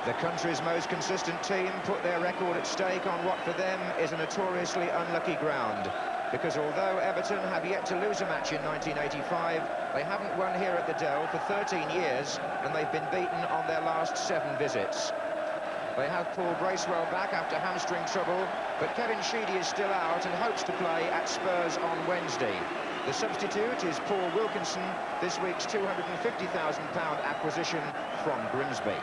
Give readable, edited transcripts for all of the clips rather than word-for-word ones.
The country's most consistent team put their record at stake on what for them is a notoriously unlucky ground. Because although Everton have yet to lose a match in 1985, they haven't won here at the Dell for 13 years, and they've been beaten on their last 7 visits. They have Paul Bracewell back after hamstring trouble, but Kevin Sheedy is still out and hopes to play at Spurs on Wednesday. The substitute is Paul Wilkinson, this week's £250,000 acquisition from Grimsby.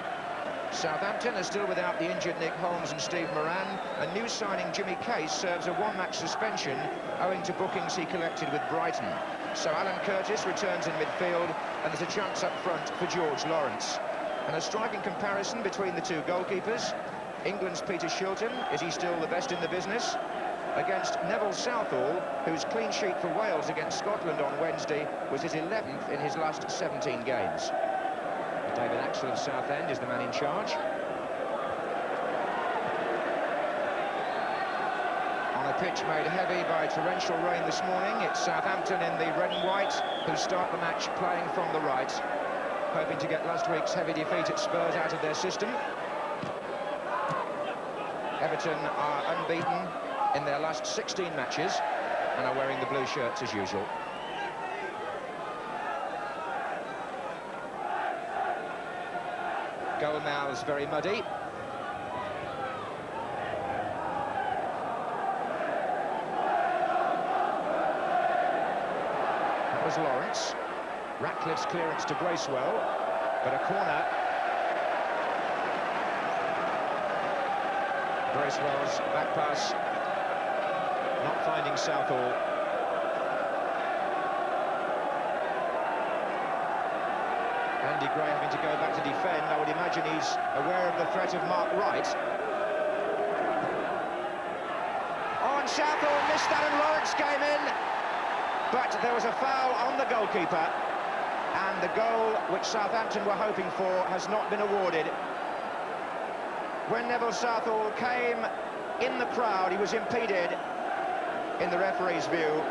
Southampton are still without the injured Nick Holmes and Steve Moran, and new signing Jimmy Case serves a 1-match suspension owing to bookings he collected with Brighton. So Alan Curtis returns in midfield, and there's a chance up front for George Lawrence. And a striking comparison between the two goalkeepers. England's Peter Shilton, is he still the best in the business? Against Neville Southall, whose clean sheet for Wales against Scotland on Wednesday was his 11th in his last 17 games. David Axel of Southend is the man in charge. On a pitch made heavy by torrential rain this morning, it's Southampton in the red and white who start the match playing from the right, hoping to get last week's heavy defeat at Spurs out of their system. Everton are unbeaten in their last 16 matches and are wearing the blue shirts as usual. Goal mouths very muddy. That was Lawrence. Ratcliffe's clearance to Bracewell, but a corner. Bracewell's back pass, not finding Southall. Andy Gray having to go back to defend. I would imagine he's aware of the threat of Mark Wright. Oh, and Southall missed that and Lawrence came in. But there was a foul on the goalkeeper. And the goal which Southampton were hoping for has not been awarded. When Neville Southall came in the crowd, he was impeded in the referee's view.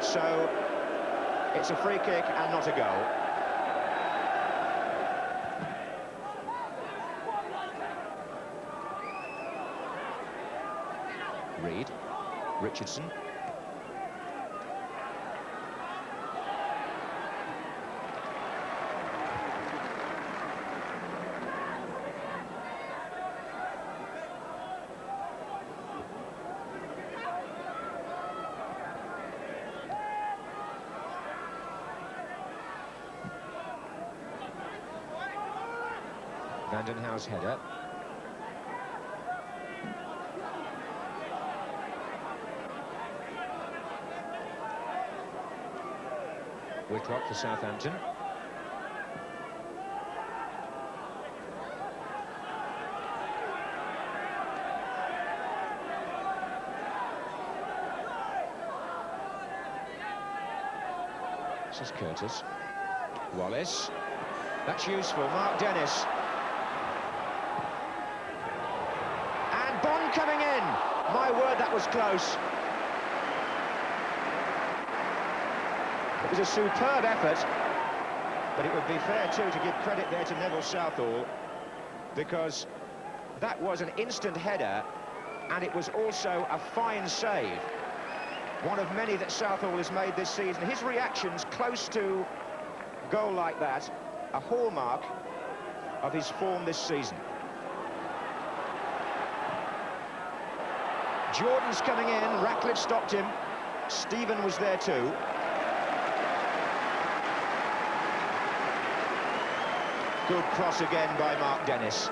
So it's a free kick and not a goal. Reed, Richardson. Vandenhouwe's header. Whitlock for Southampton. This is Curtis. Wallace. That's useful. Mark Dennis. And Bond coming in. My word, that was close. It was a superb effort, but it would be fair too to give credit there to Neville Southall, because that was an instant header and it was also a fine save. One of many that Southall has made this season. His reactions close to a goal like that, a hallmark of his form this season. Jordan's coming in, Ratcliffe stopped him, Stephen was there too. Good cross again by Mark Dennis.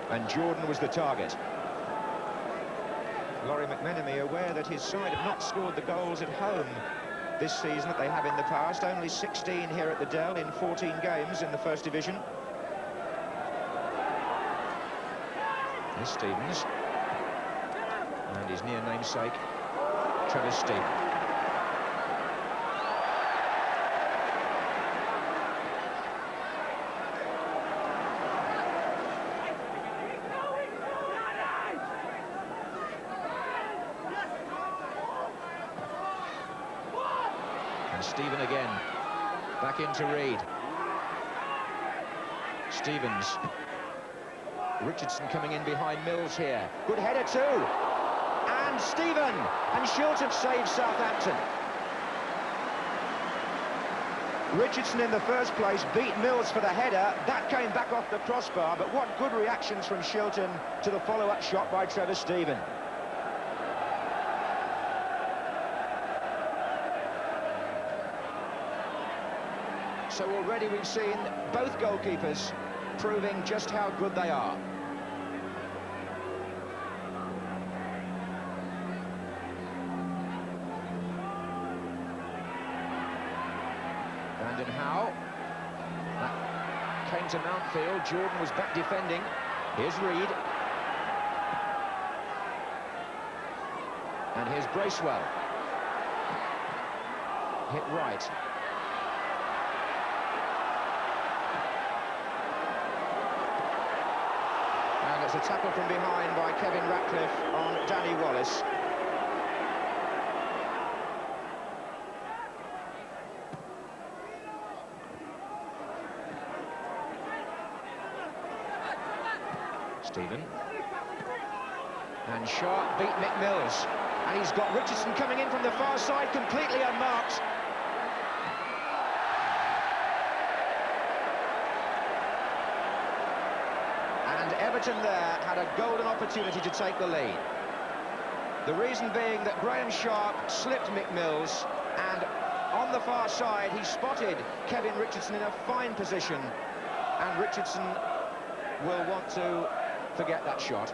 And Jordan was the target. Laurie McMenemy aware that his side have not scored the goals at home this season that they have in the past. Only 16 here at the Dell in 14 games in the First Division. Here's Stevens. And his near namesake, Trevor Stevens. And Stephen again, back into Reed. Stevens. Richardson coming in behind Mills here. Good header too. And Steven. And Shilton saves Southampton. Richardson in the first place beat Mills for the header. That came back off the crossbar, but what good reactions from Shilton to the follow-up shot by Trevor Steven. So already we've seen both goalkeepers proving just how good they are. Brandon Howe. That came to Mountfield. Jordan was back defending. Here's Reed. And here's Bracewell. Hit right. And it's a tackle from behind by Kevin Ratcliffe on Danny Wallace. Steven. And Sharp beat Mick Mills. And he's got Richardson coming in from the far side, completely unmarked. And Everton there had a golden opportunity to take the lead. The reason being that Graham Sharp slipped Mick Mills, and on the far side he spotted Kevin Richardson in a fine position, and Richardson will want to forget that shot.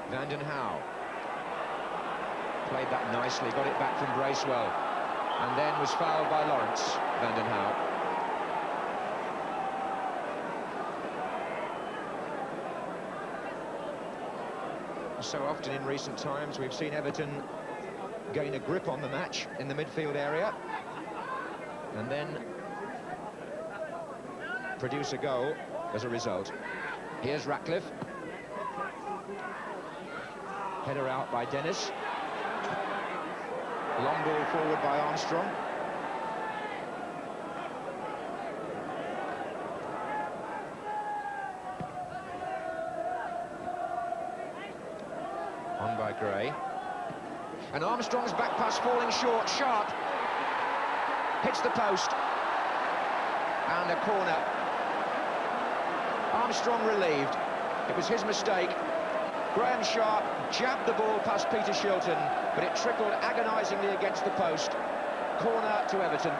Vanden Howe played that nicely, got it back from Bracewell, and then was fouled by Lawrence. Vanden Howe. So often in recent times we've seen Everton gain a grip on the match in the midfield area and then produce a goal as a result. Here's Ratcliffe. Header out by Dennis. Long ball forward by Armstrong. On by Gray. And Armstrong's back pass falling short. Sharp hits the post. And a corner. Armstrong relieved. It was his mistake. Graham Sharp jabbed the ball past Peter Shilton, but it trickled agonisingly against the post. Corner to Everton.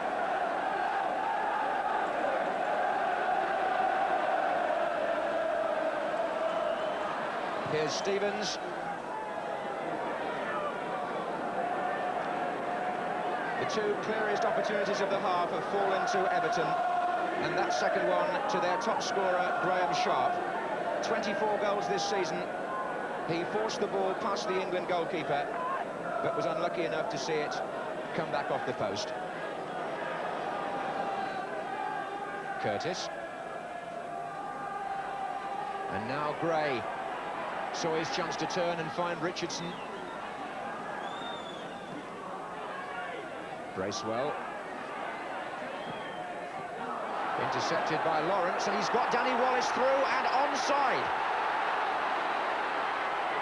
Here's Stevens. The two clearest opportunities of the half have fallen to Everton, and that second one to their top scorer, Graham Sharp. 24 goals this season. He forced the ball past the England goalkeeper, but was unlucky enough to see it come back off the post. Curtis. And now Gray saw his chance to turn and find Richardson. Bracewell. Intercepted by Lawrence, and he's got Danny Wallace through and onside.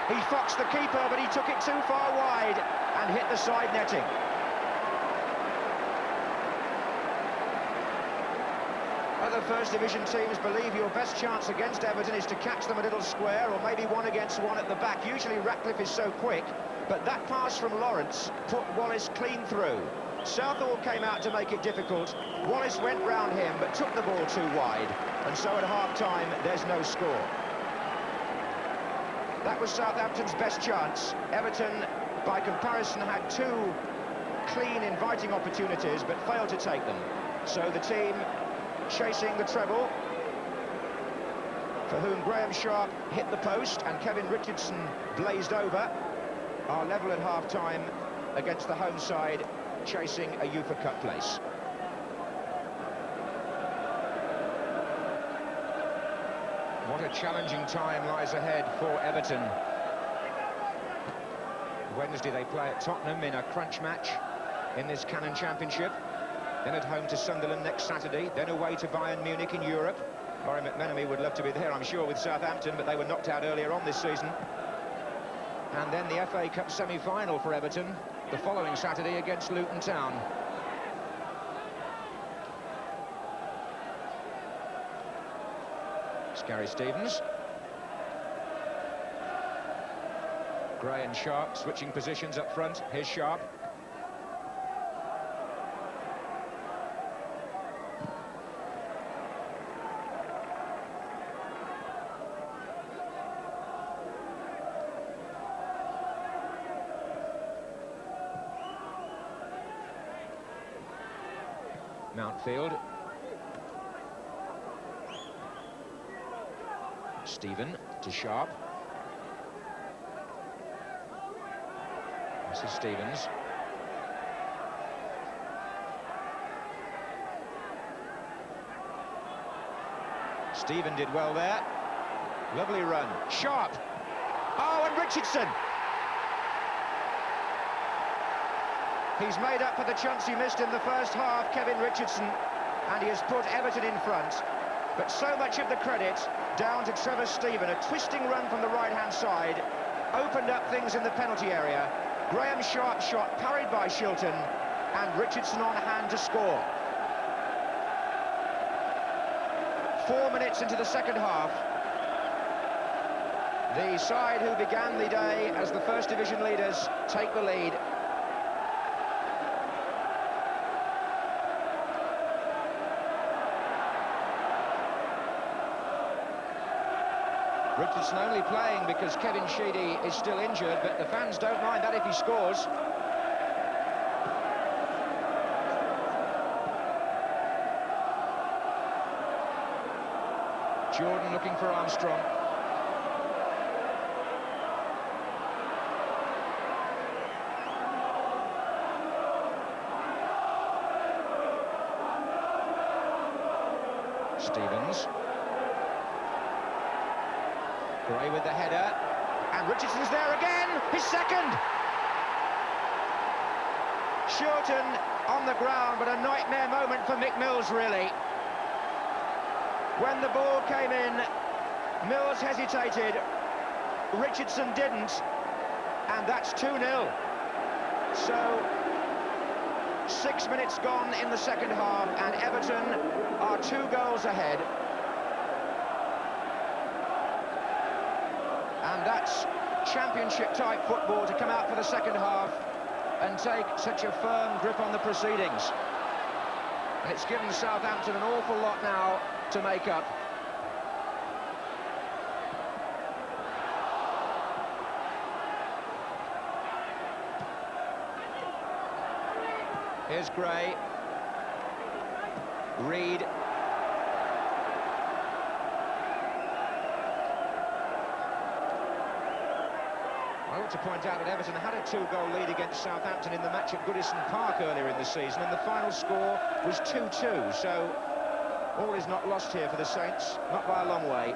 He foxed the keeper, but he took it too far wide and hit the side netting. Other First Division teams believe your best chance against Everton is to catch them a little square, or maybe one against one at the back. Usually Ratcliffe is so quick, but that pass from Lawrence put Wallace clean through. Southall came out to make it difficult. Wallace went round him, but took the ball too wide. And so at half-time, there's no score. That was Southampton's best chance. Everton, by comparison, had two clean, inviting opportunities, but failed to take them. So the team chasing the treble, for whom Graham Sharp hit the post and Kevin Richardson blazed over, are level at half-time against the home side, chasing a UEFA Cup place. What a challenging time lies ahead for Everton. Wednesday they play at Tottenham in a crunch match. in this Canon Championship. Then at home to Sunderland next Saturday, then away to Bayern Munich in Europe. Laurie McMenemy would love to be there, I'm sure, with Southampton, but they were knocked out earlier on this season. And then the FA Cup semi-final for Everton, the following Saturday against Luton Town. It's Gary Stevens. Gray and Sharp switching positions up front. Here's Sharp. Mountfield. Stephen to Sharp. This is Stevens. Stephen did well there. Lovely run. Sharp. Oh, and Richardson. He's made up for the chance he missed in the first half, Kevin Richardson, and he has put Everton in front. But so much of the credit down to Trevor Stephen. A twisting run from the right-hand side opened up things in the penalty area. Graham Sharp shot parried by Shilton, and Richardson on hand to score. 4 minutes into the second half. The side who began the day as the First Division leaders take the lead. Richardson only playing because Kevin Sheedy is still injured, but the fans don't mind that if he scores. Jordan looking for Armstrong. Stevens. Gray with the header, and Richardson's there again, his second! Shilton on the ground, but a nightmare moment for Mick Mills, really. When the ball came in, Mills hesitated, Richardson didn't, and that's 2-0. So, 6 minutes gone in the second half, and Everton are 2 goals ahead. And that's championship-type football to come out for the second half and take such a firm grip on the proceedings. And it's given Southampton an awful lot now to make up. Here's Gray. Reed. I ought to point out that Everton had a 2-goal lead against Southampton in the match at Goodison Park earlier in the season, and the final score was 2-2, so all is not lost here for the Saints, not by a long way.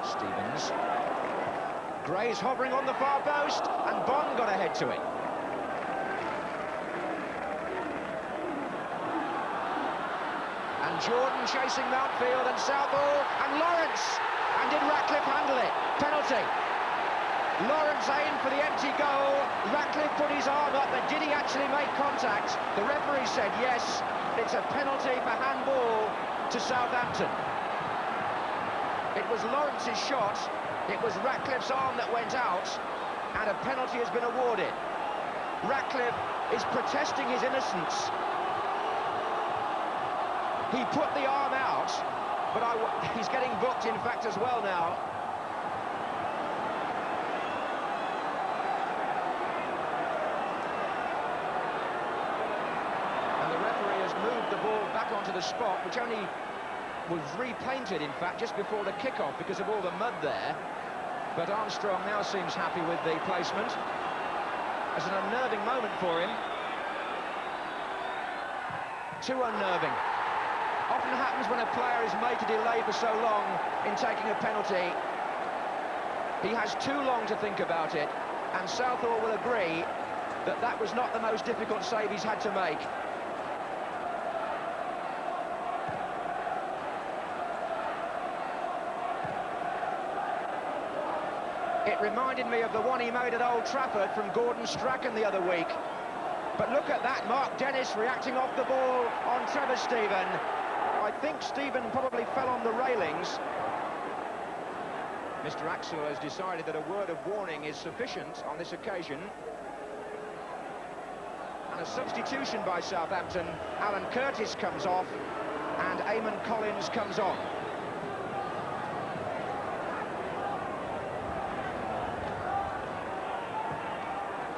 Stevens. Gray's hovering on the far post, and Bond got ahead to it. And Jordan chasing Mountfield and Southall, and Lawrence! And did Ratcliffe handle it? Penalty. Lawrence aimed for the empty goal. Ratcliffe put his arm up, but did he actually make contact? The referee said yes. It's a penalty for handball to Southampton. It was Lawrence's shot. It was Ratcliffe's arm that went out, and a penalty has been awarded. Ratcliffe is protesting his innocence. He put the arm out, but he's getting booked, in fact, as well now. Back onto the spot, which only was repainted, in fact, just before the kick-off because of all the mud there. But Armstrong now seems happy with the placement. It's an unnerving moment for him. Too unnerving. Often happens when a player is made to delay for so long in taking a penalty. He has too long to think about it, and Southall will agree that that was not the most difficult save he's had to make. It reminded me of the one he made at Old Trafford from Gordon Strachan the other week. But look at that, Mark Dennis reacting off the ball on Trevor Steven. I think Steven probably fell on the railings. Mr. Axel has decided that a word of warning is sufficient on this occasion. And a substitution by Southampton. Alan Curtis comes off and Eamon Collins comes on.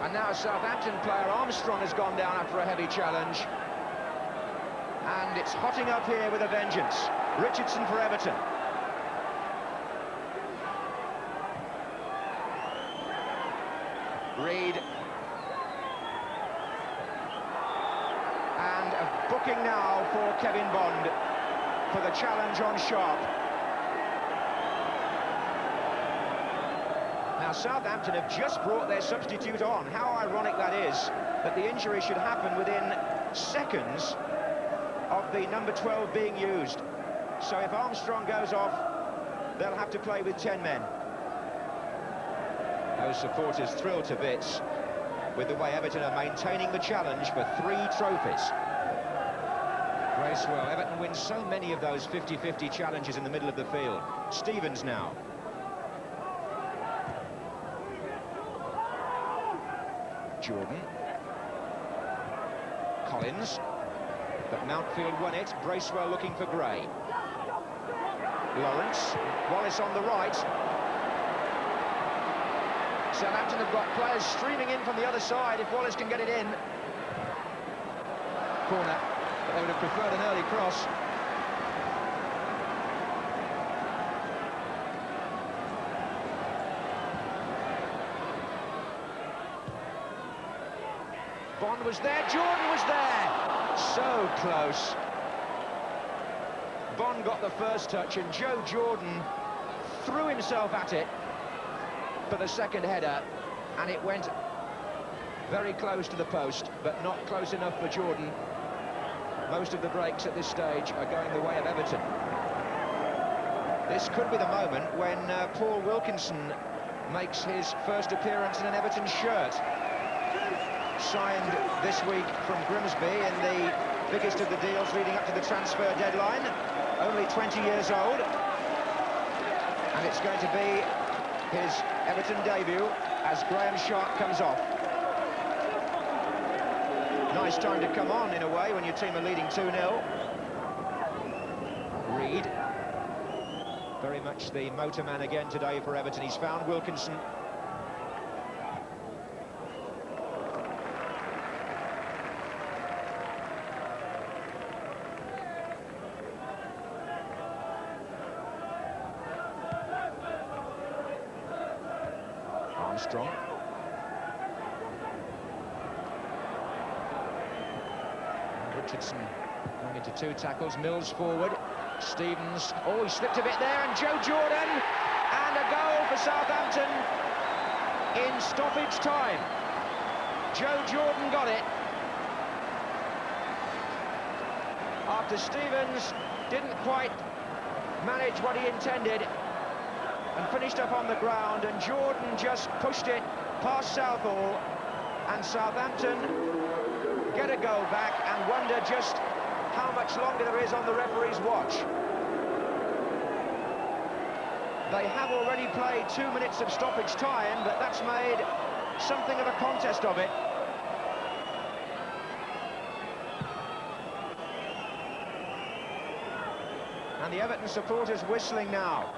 And now Southampton player Armstrong has gone down after a heavy challenge. And it's hotting up here with a vengeance. Richardson for Everton. Reed. And a booking now for Kevin Bond for the challenge on Sharp. Now Southampton have just brought their substitute on. How ironic that is, that the injury should happen within seconds of the number 12 being used. So if Armstrong goes off, they'll have to play with 10 men. Those supporters thrilled to bits with the way Everton are maintaining the challenge for 3 trophies. Bracewell, Everton wins so many of those 50-50 challenges in the middle of the field. Stevens now. Jordan. Collins. But Mountfield won it. Bracewell looking for Gray. Lawrence. Wallace on the right. Southampton have got players streaming in from the other side if Wallace can get it in. Corner, but they would have preferred an early cross. Bond was there, Jordan was there. So close. Bond got the first touch and Joe Jordan threw himself at it for the second header, and it went very close to the post, but not close enough for Jordan. Most of the breaks at this stage are going the way of Everton. This could be the moment when Paul Wilkinson makes his first appearance in an Everton shirt. Signed this week from Grimsby in the biggest of the deals leading up to the transfer deadline. Only 20 years old. And it's going to be his Everton debut as Graham Sharp comes off. Nice time to come on in a way when your team are leading 2-0. Reed. Very much the motorman again today for Everton. He's found Wilkinson. Armstrong. Richardson going into 2 tackles. Mills forward. Stevens. Oh, he slipped a bit there. And Joe Jordan. And a goal for Southampton in stoppage time. Joe Jordan got it. After Stevens didn't quite manage what he intended and finished up on the ground, and Jordan just pushed it past Southall, and Southampton get a goal back and wonder just how much longer there is on the referee's watch. They have already played 2 minutes of stoppage time, but that's made something of a contest of it. And the Everton supporters whistling now.